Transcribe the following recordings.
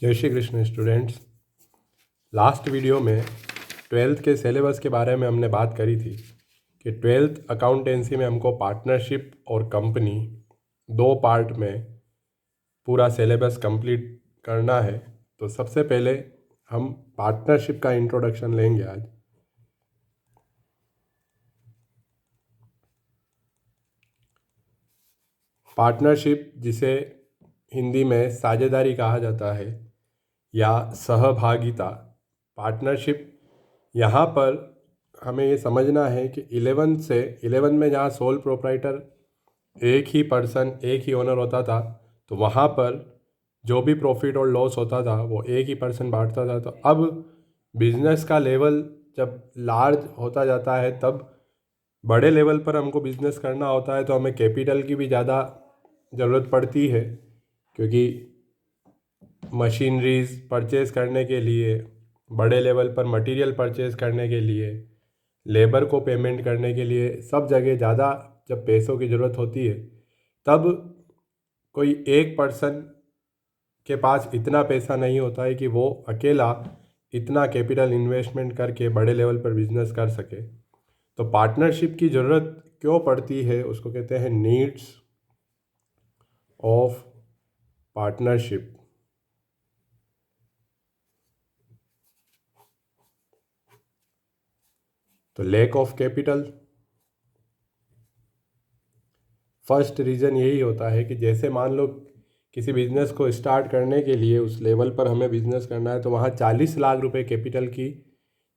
जय Shri Krishna students. Last video में twelfth के सिलेबस के बारे में हमने बात करी थी कि ट्वेल्थ अकाउंटेंसी में हमको पार्टनरशिप और कंपनी दो पार्ट में पूरा सिलेबस कंप्लीट करना है। तो सबसे पहले हम पार्टनरशिप का इंट्रोडक्शन लेंगे आज। पार्टनरशिप, जिसे हिंदी में साझेदारी कहा जाता है या सहभागिता, पार्टनरशिप, यहाँ पर हमें ये समझना है कि 11 में जहाँ सोल प्रोप्राइटर एक ही पर्सन, एक ही ओनर होता था, तो वहाँ पर जो भी प्रॉफिट और लॉस होता था वो एक ही पर्सन बांटता था। तो अब बिजनेस का लेवल जब लार्ज होता जाता है, तब बड़े लेवल पर हमको बिजनेस करना होता है, तो हमें कैपिटल की भी ज़्यादा ज़रूरत पड़ती है, क्योंकि मशीनरीज परचेज़ करने के लिए, बड़े लेवल पर मटेरियल परचेज़ करने के लिए, लेबर को पेमेंट करने के लिए, सब जगह ज़्यादा जब पैसों की ज़रूरत होती है, तब कोई एक पर्सन के पास इतना पैसा नहीं होता है कि वो अकेला इतना कैपिटल इन्वेस्टमेंट करके बड़े लेवल पर बिजनेस कर सके। तो पार्टनरशिप की ज़रूरत क्यों पड़ती है, उसको कहते हैं नीड्स ऑफ पार्टनरशिप। तो lack of capital, first reason यही होता है कि जैसे मान लो किसी बिज़नेस को स्टार्ट करने के लिए उस लेवल पर हमें बिज़नेस करना है, तो वहाँ 40 लाख रुपए कैपिटल की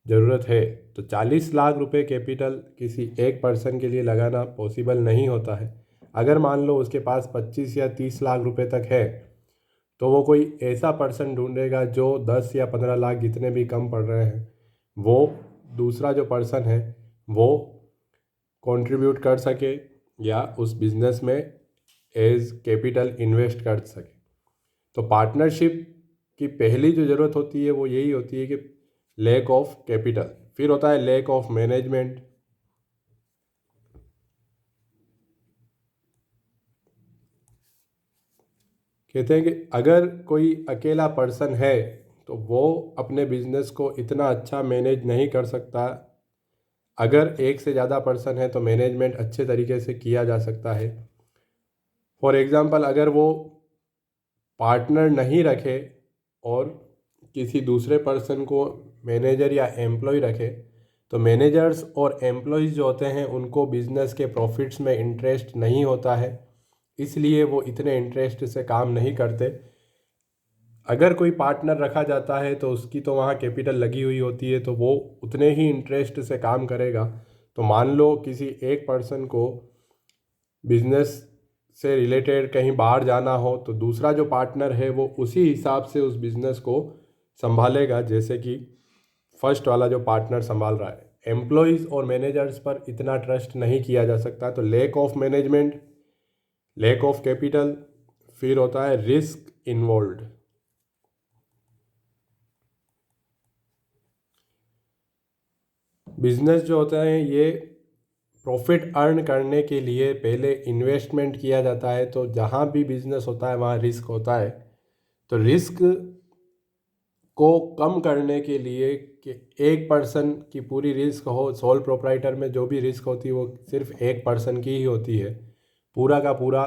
ज़रूरत है। तो 40 लाख रुपए कैपिटल किसी एक पर्सन के लिए लगाना पॉसिबल नहीं होता है। अगर मान लो उसके पास 25 या 30 लाख रुपए तक है, तो वो कोई ऐसा पर्सन ढूंढेगा जो 10 या 15 लाख, जितने भी कम पड़ रहे हैं, वो दूसरा जो पर्सन है वो कंट्रीब्यूट कर सके या उस बिज़नेस में एज कैपिटल इन्वेस्ट कर सके। तो पार्टनरशिप की पहली जो ज़रूरत होती है वो यही होती है कि लैक ऑफ कैपिटल। फिर होता है लैक ऑफ मैनेजमेंट। कहते हैं कि अगर कोई अकेला पर्सन है तो वो अपने बिजनेस को इतना अच्छा मैनेज नहीं कर सकता। अगर एक से ज़्यादा पर्सन है तो मैनेजमेंट अच्छे तरीके से किया जा सकता है। फॉर एग्ज़ाम्पल, अगर वो पार्टनर नहीं रखे और किसी दूसरे पर्सन को मैनेजर या एम्प्लॉय रखे, तो मैनेजर्स और एम्प्लॉयज़ जो होते हैं उनको बिजनेस के प्रॉफिट्स में इंटरेस्ट नहीं होता है, इसलिए वो इतने इंटरेस्ट से काम नहीं करते। अगर कोई पार्टनर रखा जाता है तो उसकी तो वहाँ कैपिटल लगी हुई होती है, तो वो उतने ही इंटरेस्ट से काम करेगा। तो मान लो किसी एक पर्सन को बिजनेस से रिलेटेड कहीं बाहर जाना हो, तो दूसरा जो पार्टनर है वो उसी हिसाब से उस बिज़नेस को संभालेगा जैसे कि फर्स्ट वाला जो पार्टनर संभाल रहा है। एम्प्लॉयज़ और मैनेजर्स पर इतना ट्रस्ट नहीं किया जा सकता। तो lack of management, lack of capital, फिर होता है रिस्क इन्वॉल्व। बिजनेस जो होता है ये प्रॉफिट अर्न करने के लिए पहले इन्वेस्टमेंट किया जाता है। तो जहाँ भी बिजनेस होता है वहाँ रिस्क होता है। तो रिस्क को कम करने के लिए कि एक पर्सन की पूरी रिस्क हो, सोल प्रोप्राइटर में जो भी रिस्क होती है वो सिर्फ एक पर्सन की ही होती है। पूरा का पूरा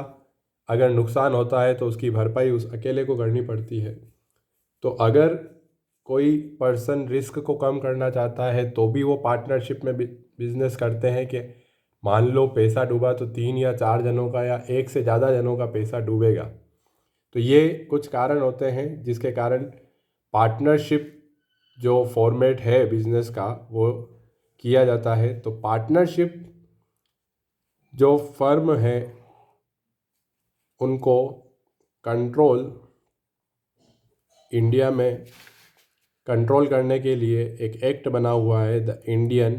अगर नुकसान होता है तो उसकी भरपाई उस अकेले को करनी पड़ती है। तो अगर कोई पर्सन रिस्क को कम करना चाहता है तो भी वो पार्टनरशिप में बिजनेस करते हैं कि मान लो पैसा डूबा तो 3 या 4 जनों का या एक से ज़्यादा जनों का पैसा डूबेगा। तो ये कुछ कारण होते हैं जिसके कारण पार्टनरशिप जो फॉर्मेट है बिजनेस का वो किया जाता है। तो पार्टनरशिप जो फर्म है उनको कंट्रोल, इंडिया में कंट्रोल करने के लिए एक एक्ट बना हुआ है, द इंडियन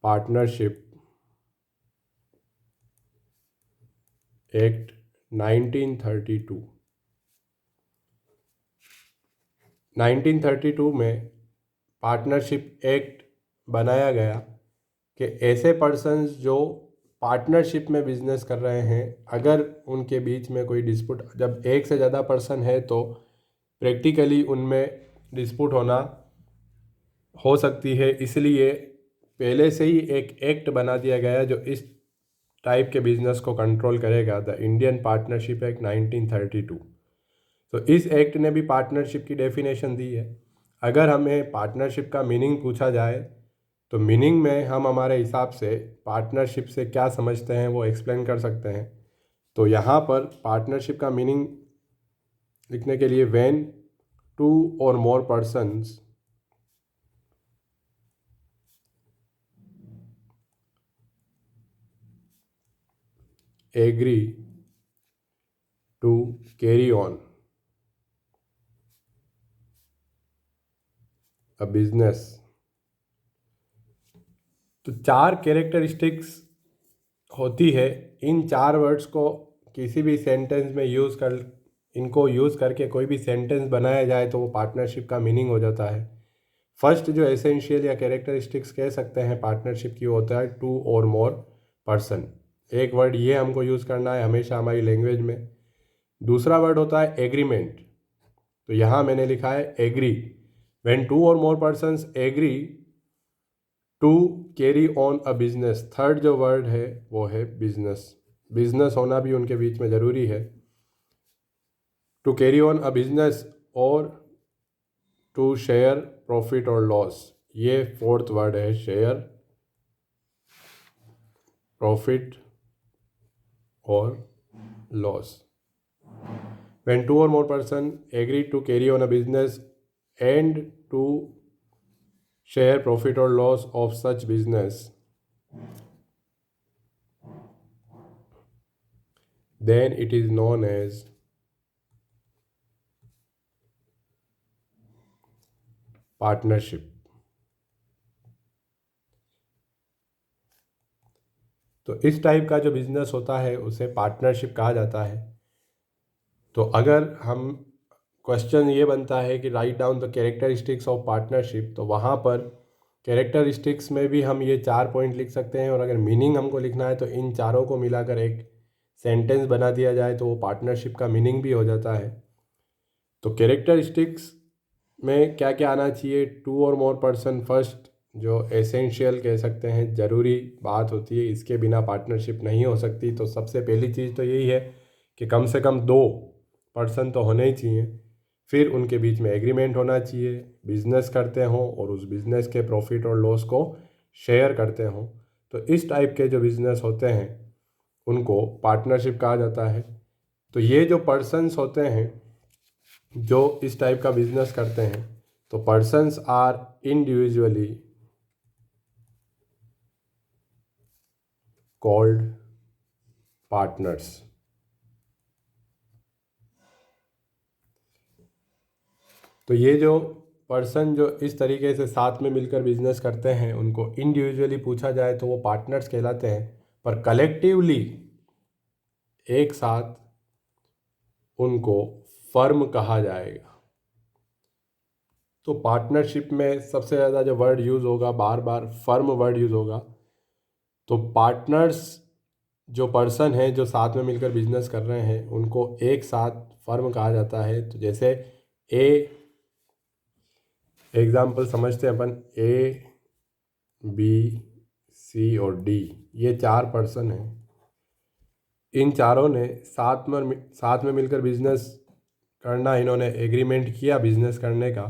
पार्टनरशिप एक्ट 1932। 1932 में पार्टनरशिप एक्ट बनाया गया कि ऐसे पर्सन्स जो पार्टनरशिप में बिजनेस कर रहे हैं, अगर उनके बीच में कोई डिस्प्यूट, जब एक से ज़्यादा पर्सन है तो प्रैक्टिकली उनमें डिस्प्यूट होना हो सकती है। इसलिए पहले से ही एक एक्ट बना दिया गया है जो इस टाइप के बिजनेस को कंट्रोल करेगा, द इंडियन पार्टनरशिप एक्ट 1932। तो इस एक्ट ने भी पार्टनरशिप की डेफिनेशन दी है। अगर हमें पार्टनरशिप का मीनिंग पूछा जाए तो मीनिंग में हम हमारे हिसाब से पार्टनरशिप से क्या समझते हैं वो एक्सप्लेन कर सकते हैं। तो यहाँ पर पार्टनरशिप का मीनिंग लिखने के लिए, when two or more persons agree to carry on a business. तो 4 कैरेक्टरिस्टिक्स होती है। इन 4 वर्ड्स को किसी भी सेंटेंस में इनको यूज़ करके कोई भी सेंटेंस बनाया जाए तो वो पार्टनरशिप का मीनिंग हो जाता है। फर्स्ट जो एसेंशियल या कैरेक्टरिस्टिक्स कह सकते हैं पार्टनरशिप की, होता है टू और मोर पर्सन। एक वर्ड ये हमको यूज़ करना है हमेशा हमारी लैंग्वेज में। दूसरा वर्ड होता है एग्रीमेंट। तो यहाँ मैंने लिखा है agree. When two or more persons agree to carry on a business. Third जो वर्ड है वो है बिजनेस। बिजनेस होना भी उनके बीच में ज़रूरी है। To carry on a business और टू शेयर प्रॉफिट और लॉस, ये फोर्थ वर्ड है, शेयर प्रॉफिट और loss. When two or more person agree to carry on a business and to share profit और loss of such business, then it is known as partnership. तो इस type का जो business होता है उसे पार्टनरशिप कहा जाता है। तो अगर हम क्वेश्चन ये बनता है कि write down the characteristics of partnership, तो वहाँ पर कैरेक्टरिस्टिक्स में भी हम ये 4 पॉइंट लिख सकते हैं, और अगर मीनिंग हमको लिखना है तो इन चारों को मिलाकर एक सेंटेंस बना दिया जाए तो वो पार्टनरशिप का मीनिंग भी हो जाता है। तो कैरेक्टरिस्टिक्स में क्या क्या आना चाहिए? To or more person first, जो एसेंशियल कह सकते हैं, ज़रूरी बात होती है, इसके बिना पार्टनरशिप नहीं हो सकती। तो सबसे पहली चीज़ तो यही है कि कम से कम 2 पर्सन तो होने ही चाहिए। फिर उनके बीच में एग्रीमेंट होना चाहिए, बिजनेस करते हों और उस बिज़नेस के प्रॉफिट और लॉस को शेयर करते हों। तो इस टाइप के जो बिज़नेस होते हैं उनको पार्टनरशिप कहा जाता है। तो ये जो पर्सन्स होते हैं जो इस टाइप का बिजनेस करते हैं, तो persons are individually called partners. तो ये जो पर्सन जो इस तरीके से साथ में मिलकर बिजनेस करते हैं उनको इंडिविजुअली पूछा जाए तो वो पार्टनर्स कहलाते हैं, पर कलेक्टिवली एक साथ उनको फर्म कहा जाएगा। तो पार्टनरशिप में सबसे ज़्यादा जो वर्ड यूज़ होगा, बार बार फर्म वर्ड यूज़ होगा। तो पार्टनर्स जो पर्सन है जो साथ में मिलकर बिजनेस कर रहे हैं उनको एक साथ फर्म कहा जाता है। तो जैसे ए एग्जाम्पल समझते हैं अपन, ए बी सी और डी, ये 4 पर्सन हैं। इन चारों ने साथ में मिलकर बिजनेस करना, इन्होंने एग्रीमेंट किया बिजनेस करने का,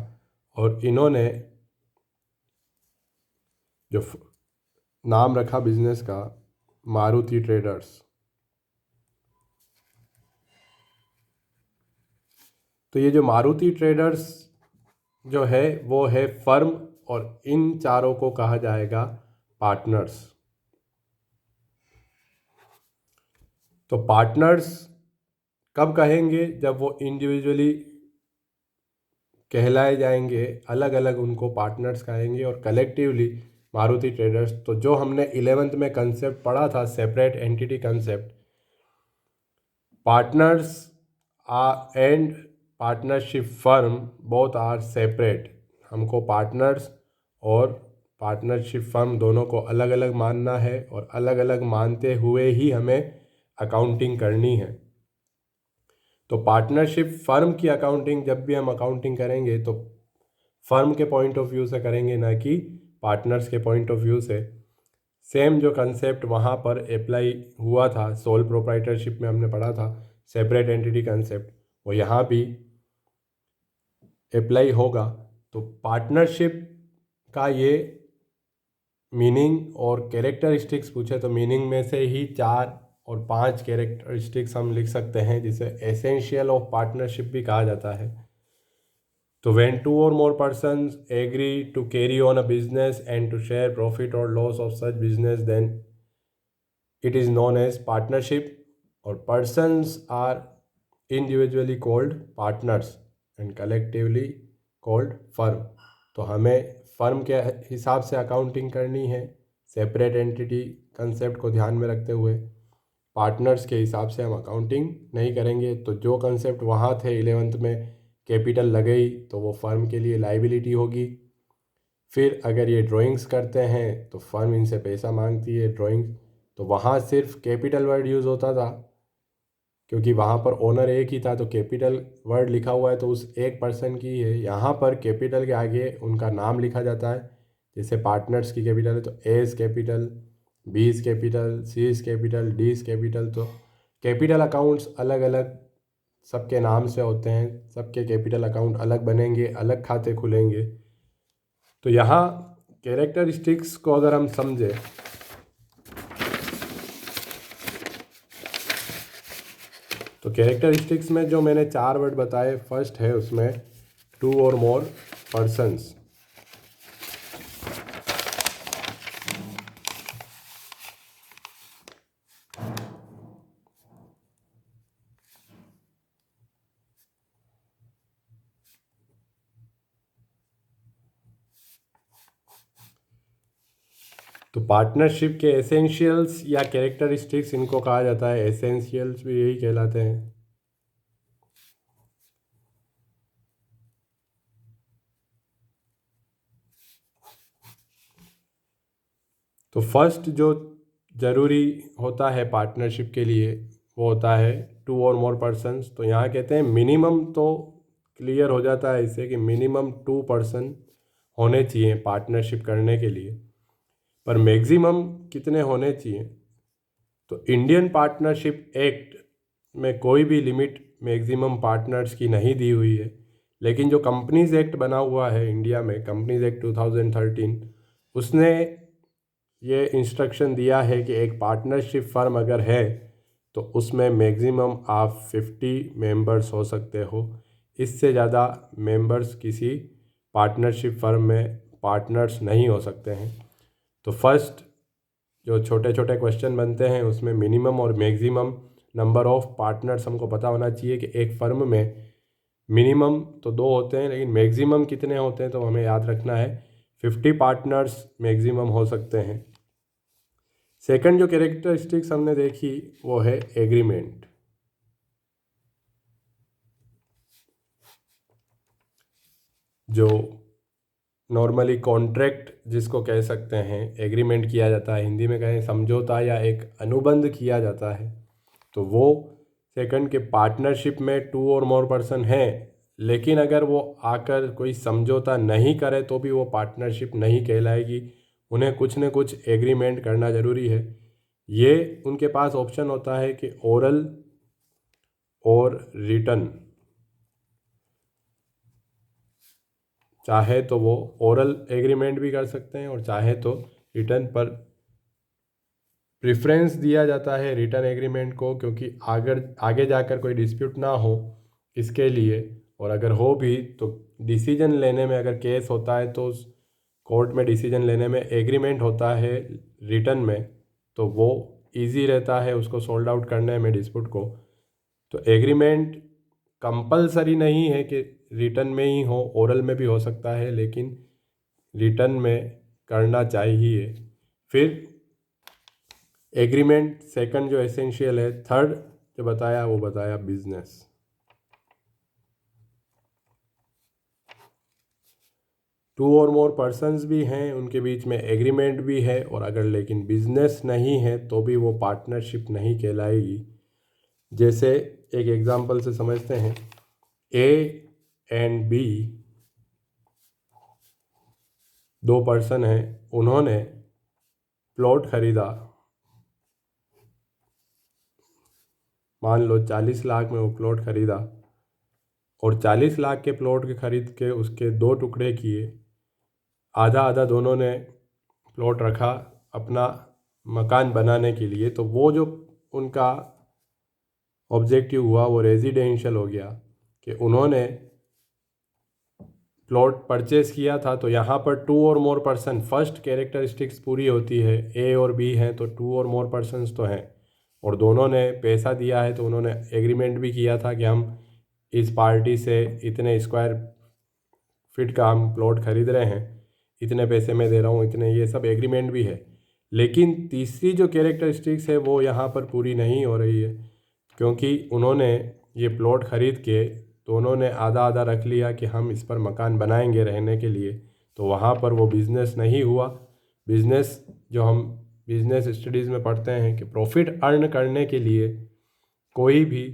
और इन्होंने जो नाम रखा बिजनेस का, मारुति ट्रेडर्स। तो ये जो मारुति ट्रेडर्स जो है वो है फर्म, और इन चारों को कहा जाएगा पार्टनर्स। तो पार्टनर्स कब कहेंगे? जब वो इंडिविजुअली कहलाए जाएंगे, अलग अलग उनको पार्टनर्स कहेंगे, और कलेक्टिवली मारुति ट्रेडर्स। तो जो हमने 11th में कंसेप्ट पढ़ा था, separate entity concept, partners and partnership firm both are separate. हमको पार्टनर्स और पार्टनरशिप फर्म दोनों को अलग अलग मानना है और अलग अलग मानते हुए ही हमें अकाउंटिंग करनी है। तो पार्टनरशिप फर्म की अकाउंटिंग जब भी हम अकाउंटिंग करेंगे तो फर्म के पॉइंट ऑफ व्यू से करेंगे, ना कि पार्टनर्स के पॉइंट ऑफ व्यू से। सेम जो कंसेप्ट वहाँ पर अप्लाई हुआ था सोल प्रोप्राइटरशिप में हमने पढ़ा था, सेपरेट एंटिटी कंसेप्ट, वो यहाँ भी अप्लाई होगा। तो पार्टनरशिप का ये मीनिंग और कैरेक्टरिस्टिक्स पूछे तो मीनिंग में से ही 4 और 5 कैरेक्टरिस्टिक्स हम लिख सकते हैं, जिसे एसेंशियल ऑफ पार्टनरशिप भी कहा जाता है। तो when two or more persons agree to carry on a business and to share profit or loss of such business, then it is known as partnership. Or persons are individually called partners and collectively called firm. तो हमें firm के हिसाब से accounting करनी है, separate entity concept को ध्यान में रखते हुए। पार्टनर्स के हिसाब से हम अकाउंटिंग नहीं करेंगे। तो जो कंसेप्ट वहाँ थे 11th में, कैपिटल लगई तो वो फर्म के लिए लाइबिलिटी होगी। फिर अगर ये ड्राइंग्स करते हैं तो फर्म इनसे पैसा मांगती है ड्राइंग्स, तो वहाँ सिर्फ कैपिटल वर्ड यूज़ होता था क्योंकि वहाँ पर ओनर एक ही था, तो कैपिटल वर्ड लिखा हुआ है तो उस एक पर्सन की है। यहाँ पर कैपिटल के आगे उनका नाम लिखा जाता है। जैसे पार्टनर्स की कैपिटल है तो एस कैपिटल, बीस कैपिटल, सीज कैपिटल, डीज कैपिटल। तो कैपिटल अकाउंट्स अलग अलग सबके नाम से होते हैं, सबके कैपिटल अकाउंट अलग बनेंगे, अलग खाते खुलेंगे। तो यहाँ कैरेक्टरिस्टिक्स को अगर हम समझें तो कैरेक्टरिस्टिक्स में जो मैंने 4 वर्ड बताए, फर्स्ट है उसमें 2 और मोर पर्सन्स। तो पार्टनरशिप के एसेंशियल्स या कैरेक्टरिस्टिक्स इनको कहा जाता है, एसेंशियल्स भी यही कहलाते हैं। तो फर्स्ट जो ज़रूरी होता है पार्टनरशिप के लिए वो होता है 2 और मोर पर्सन्स। तो यहाँ कहते हैं मिनिमम, तो क्लियर हो जाता है इससे कि मिनिमम 2 पर्सन होने चाहिए पार्टनरशिप करने के लिए। पर मैक्सिमम कितने होने चाहिए? तो इंडियन पार्टनरशिप एक्ट में कोई भी लिमिट मैक्सिमम पार्टनर्स की नहीं दी हुई है, लेकिन जो कंपनीज एक्ट बना हुआ है इंडिया में, कंपनीज एक्ट 2013, उसने ये इंस्ट्रक्शन दिया है कि एक पार्टनरशिप फर्म अगर है तो उसमें मैक्सिमम आप 50 मेंबर्स हो सकते हो। इससे ज़्यादा मेंबर्स किसी पार्टनरशिप फर्म में पार्टनर्स नहीं हो सकते हैं। तो फर्स्ट जो छोटे छोटे क्वेश्चन बनते हैं उसमें मिनिमम और मैक्सिमम नंबर ऑफ़ पार्टनर्स हमको पता होना चाहिए कि एक फ़र्म में मिनिमम तो 2 होते हैं, लेकिन मैक्सिमम कितने होते हैं तो हमें याद रखना है 50 पार्टनर्स मैक्सिमम हो सकते हैं। सेकंड जो कैरेक्टरिस्टिक्स हमने देखी वो है एग्रीमेंट। जो नॉर्मली कॉन्ट्रैक्ट जिसको कह सकते हैं, एग्रीमेंट किया जाता है, हिंदी में कहें समझौता या एक अनुबंध किया जाता है। तो वो सेकंड के पार्टनरशिप में 2 और मोर पर्सन हैं, लेकिन अगर वो आकर कोई समझौता नहीं करे तो भी वो पार्टनरशिप नहीं कहलाएगी। उन्हें कुछ न कुछ एग्रीमेंट करना ज़रूरी है। ये उनके पास ऑप्शन होता है कि ओरल और रिटन। चाहे तो वो ओरल एग्रीमेंट भी कर सकते हैं और चाहे तो रिटन, पर प्रेफरेंस दिया जाता है रिटन एग्रीमेंट को, क्योंकि आगे जाकर कोई डिस्प्यूट ना हो इसके लिए। और अगर हो भी तो डिसीजन लेने में, अगर केस होता है तो उस कोर्ट में डिसीजन लेने में एग्रीमेंट होता है रिटन में, तो वो इजी रहता है उसको सोल्ड आउट करने में डिस्प्यूट को। तो एग्रीमेंट कंपलसरी नहीं है कि रिटन में ही हो, ओरल में भी हो सकता है, लेकिन रिटन में करना चाहिए। फिर एग्रीमेंट सेकंड जो एसेंशियल है। थर्ड जो बताया वो बताया business. To or more persons भी हैं, उनके बीच में एग्रीमेंट भी है, और अगर लेकिन बिजनेस नहीं है तो भी वो पार्टनरशिप नहीं कहलाएगी। जैसे एक एग्जांपल से समझते हैं। ए एंड बी दो पर्सन हैं, उन्होंने प्लॉट खरीदा, मान लो 40 लाख में वो प्लॉट खरीदा, और 40 लाख के प्लॉट के खरीद के उसके दो टुकड़े किए, आधा आधा दोनों ने प्लॉट रखा अपना मकान बनाने के लिए। तो वो जो उनका ऑब्जेक्टिव हुआ वो रेजिडेंशियल हो गया, कि उन्होंने प्लॉट परचेज किया था। तो यहाँ पर to or more person, first characteristics पूरी होती है, ए और बी हैं तो टू और मोर पर्सन्स तो हैं, और दोनों ने पैसा दिया है, तो उन्होंने एग्रीमेंट भी किया था कि हम इस पार्टी से इतने स्क्वायर फीट का हम प्लॉट खरीद रहे हैं, इतने पैसे में दे रहा हूँ, इतने, ये सब एग्रीमेंट भी है। लेकिन तीसरी जो कैरेक्टरिस्टिक्स है वो यहाँ पर पूरी नहीं हो रही है, क्योंकि उन्होंने ये प्लॉट खरीद के दोनों ने आधा आधा रख लिया कि हम इस पर मकान बनाएंगे रहने के लिए। तो वहाँ पर वो बिज़नेस नहीं हुआ। बिज़नेस जो हम बिज़नेस स्टडीज़ में पढ़ते हैं कि प्रॉफिट अर्न करने के लिए कोई भी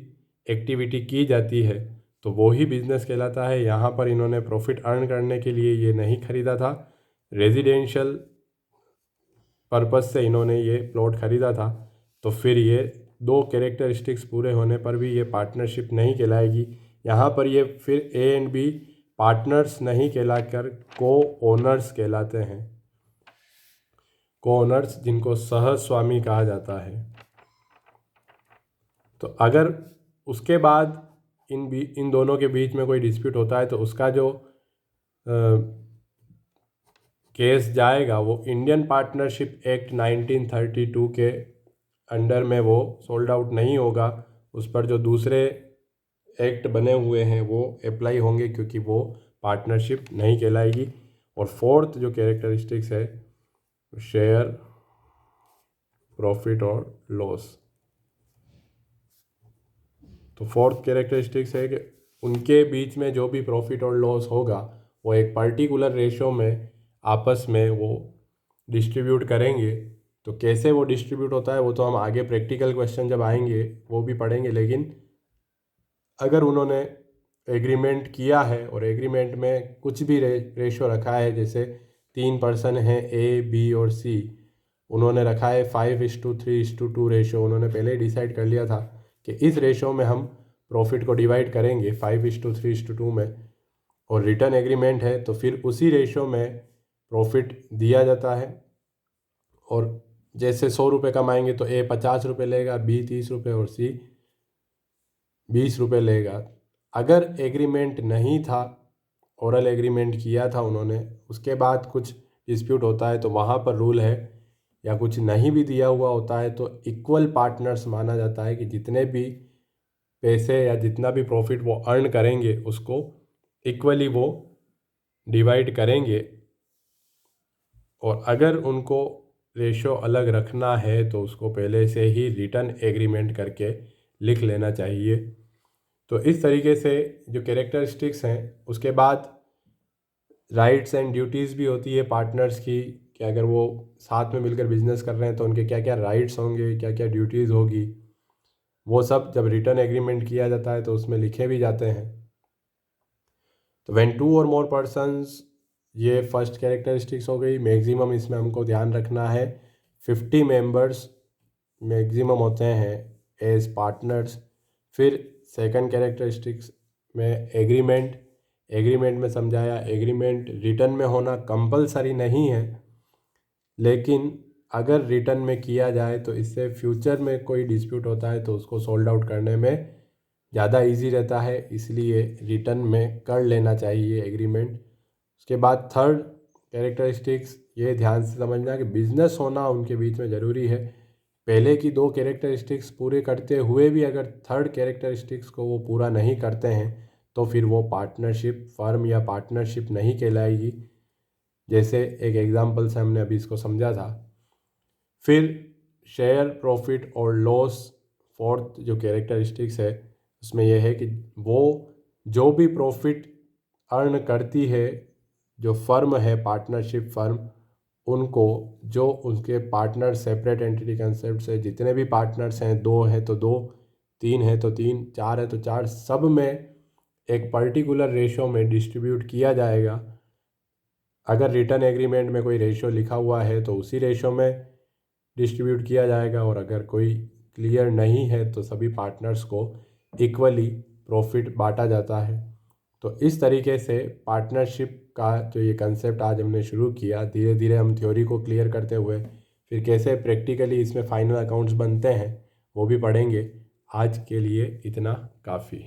एक्टिविटी की जाती है तो वो ही बिज़नेस कहलाता है। यहाँ पर इन्होंने प्रॉफिट अर्न करने के लिए ये नहीं खरीदा था, रेजिडेंशियल पर्पस से इन्होंने ये प्लॉट खरीदा था। तो फिर ये दो कैरेक्टरिस्टिक्स पूरे होने पर भी ये पार्टनरशिप नहीं कहलाएगी। यहाँ पर ये फिर ए एंड बी पार्टनर्स नहीं कहलाकर को ओनर्स कहलाते हैं। को ओनर्स, जिनको सह स्वामी कहा जाता है। तो अगर उसके बाद इन दोनों के बीच में कोई डिस्प्यूट होता है तो उसका जो केस जाएगा वो इंडियन पार्टनरशिप एक्ट 1932 के अंडर में वो सोल्ड आउट नहीं होगा। उस पर जो दूसरे एक्ट बने हुए हैं वो अप्लाई होंगे, क्योंकि वो पार्टनरशिप नहीं कहलाएगी। और फोर्थ जो कैरेक्टरिस्टिक्स है, शेयर प्रॉफिट और लॉस। तो फोर्थ कैरेक्टरिस्टिक्स है कि उनके बीच में जो भी प्रॉफिट और लॉस होगा वो एक पर्टिकुलर रेशो में आपस में वो डिस्ट्रीब्यूट करेंगे। तो कैसे वो डिस्ट्रीब्यूट होता है वो तो हम आगे प्रैक्टिकल क्वेश्चन जब आएंगे वो भी पढ़ेंगे। लेकिन अगर उन्होंने एग्रीमेंट किया है और एग्रीमेंट में कुछ भी रेशो रखा है, जैसे 3 पर्सन हैं ए बी और सी, उन्होंने रखा है 5:3:2 रेशो, उन्होंने पहले ही डिसाइड कर लिया था कि इस रेशो में हम प्रॉफिट को डिवाइड करेंगे 5:3:2 में, और रिटर्न एग्रीमेंट है तो फिर उसी रेशो में प्रॉफिट दिया जाता है। और जैसे 100 रुपये कमाएंगे तो ए 50 रुपये लेगा, बी 30 रुपये और सी 20 रुपये लेगा। अगर एग्रीमेंट नहीं था, ओरल एग्रीमेंट किया था उन्होंने, उसके बाद कुछ डिस्प्यूट होता है तो वहाँ पर रूल है, या कुछ नहीं भी दिया हुआ होता है तो इक्वल पार्टनर्स माना जाता है कि जितने भी पैसे या जितना भी प्रॉफिट वो अर्न करेंगे उसको इक्वली वो डिवाइड करेंगे। और अगर उनको रेशो अलग रखना है तो उसको पहले से ही रिटर्न एग्रीमेंट करके लिख लेना चाहिए। तो इस तरीके से जो कैरेक्टरिस्टिक्स हैं, उसके बाद राइट्स एंड ड्यूटीज़ भी होती है पार्टनर्स की, कि अगर वो साथ में मिलकर बिजनेस कर रहे हैं तो उनके क्या क्या राइट्स होंगे, क्या क्या ड्यूटीज़ होगी, वो सब जब रिटर्न एग्रीमेंट किया जाता है तो उसमें लिखे भी जाते हैं। तो when two or more persons, ये फर्स्ट कैरेक्टरिस्टिक्स हो गई। मैक्सिमम इसमें हमको ध्यान रखना है 50 मेंबर्स मैक्सिमम होते हैं एज पार्टनर्स। फिर सेकंड कैरेक्टरिस्टिक्स में एग्रीमेंट में समझाया, एग्रीमेंट रिटर्न में होना कंपलसरी नहीं है, लेकिन अगर रिटर्न में किया जाए तो इससे फ्यूचर में कोई डिस्प्यूट होता है तो उसको सोल्ड आउट करने में ज़्यादा इजी रहता है, इसलिए रिटर्न में कर लेना चाहिए एग्रीमेंट। उसके बाद थर्ड कैरेक्टरिस्टिक्स, ये ध्यान से समझना कि बिजनेस होना उनके बीच में ज़रूरी है। पहले की दो कैरेक्टरिस्टिक्स पूरे करते हुए भी अगर थर्ड कैरेक्टरिस्टिक्स को वो पूरा नहीं करते हैं तो फिर वो पार्टनरशिप फर्म या पार्टनरशिप नहीं कहलाएगी। जैसे एक एग्जांपल से हमने अभी इसको समझा था। फिर शेयर प्रॉफिट और लॉस, फोर्थ जो कैरेक्टरिस्टिक्स है उसमें यह है कि वो जो भी प्रॉफिट अर्न करती है जो फर्म है पार्टनरशिप फर्म, उनको जो उनके पार्टनर सेपरेट एंटिटी कंसेप्ट से जितने भी पार्टनर्स हैं, 2 हैं तो 2, 3 है तो 3, 4 है तो 4, सब में एक पर्टिकुलर रेशो में डिस्ट्रीब्यूट किया जाएगा। अगर रिटर्न एग्रीमेंट में कोई रेशो लिखा हुआ है तो उसी रेशो में डिस्ट्रीब्यूट किया जाएगा, और अगर कोई क्लियर नहीं है तो सभी पार्टनर्स को इक्वली प्रॉफिट बांटा जाता है। तो इस तरीके से पार्टनरशिप का जो ये कंसेप्ट आज हमने शुरू किया, धीरे धीरे हम थ्योरी को क्लियर करते हुए फिर कैसे प्रैक्टिकली इसमें फाइनल अकाउंट्स बनते हैं वो भी पढ़ेंगे। आज के लिए इतना काफ़ी।